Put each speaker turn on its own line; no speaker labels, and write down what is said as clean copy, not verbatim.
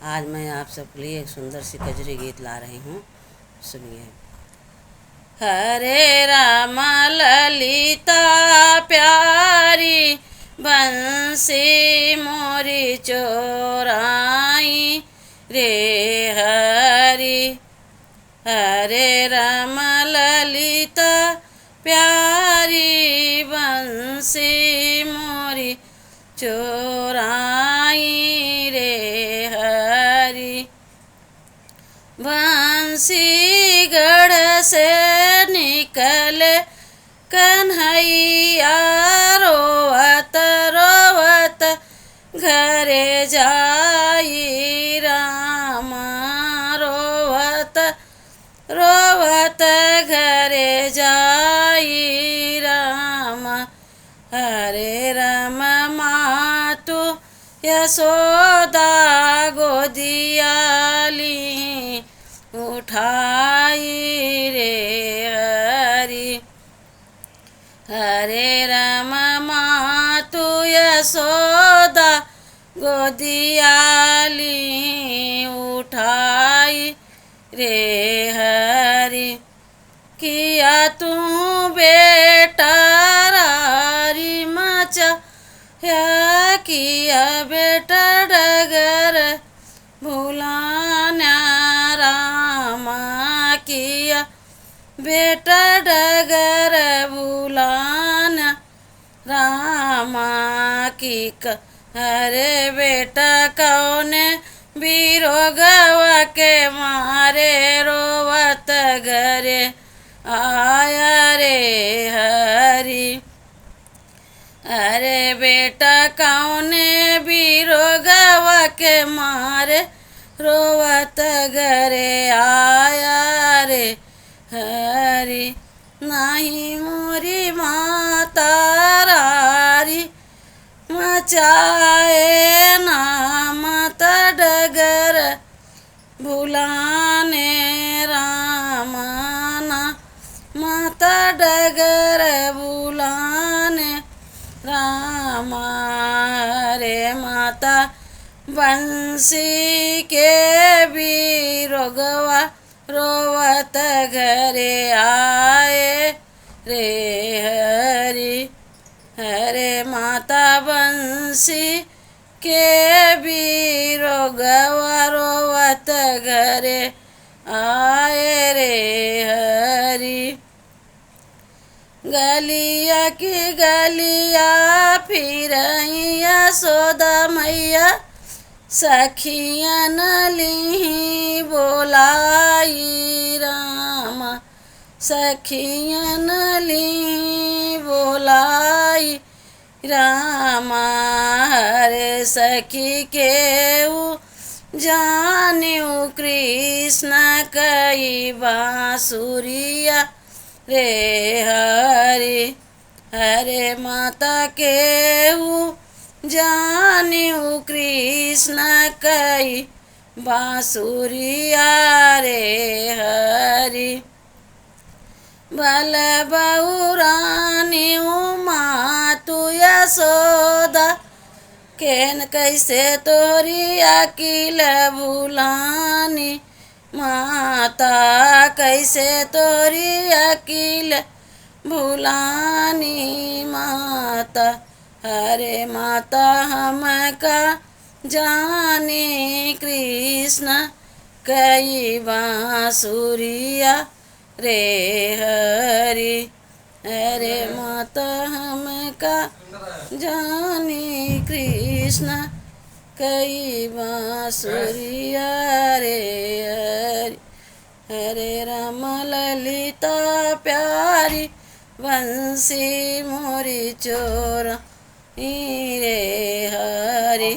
आज मैं आप सबके लिए एक सुंदर सी कजरी गीत ला रही हूँ। सुनिए। हरे राम ललिता प्यारी बंसी मोरी चोराई रे हरि। हरे राम ललिता प्यारी बंसी मोरी चोराई रे हरि। बंसी गढ़ से निकले कन्हैया रोवत रोवत घरे जाई राम। रोवत रोवत घरे जाई राम। हरे राम मातु यशोदा गोदियाली उठाई रे हरि। हरे राम मातु यशोदा गोदियाली उठाई रे हरि। किया तू बेटा रारी मचा या किया बेटा डगर भुलाना रामा। किया बेटा डगर भुलाना रामा की हरे बेटा कौन बिरोगवा के मारे रोवत घरे आया रे हरि। अरे बेटा कौन बिरोगवा के मारे रोवत घरे आया रे हरि। नहीं मोरी माता रारी मचाए ना माता डगर भुलाने रामाना। माता डगर भुलाने रामा। रे माता बंसी के बिरोगवा रोवत घरे आए रे हरि। हरे माता बंसी के बिरोगवा रोवत घरे आए रे हरि। गलिया की गलिया फिरैया यशोदा मैया सखियन ली बोलाई राम। सखियन ली बोलाई रामा। हरे सखी केऊ जान्यू कृष्ण कई बांसुरिया रे हरि। हरे माता केऊ जान्यू कृष्ण कई बांसुरिया रे हरि। बल बहुरानी मातु यशोदा केन कैसे तोरी अकिल भुलानी। माता कैसे तोरी अकिल भुलानी माता। हरे माता हमका जाने कृष्ण कई बांसुरिया रे हरि। हरे माता हमका जाने कृष्ण कई बांसुरिया रे हरि। हरे राम ललिता प्यारी बंसी मोरी चोर रे हरि।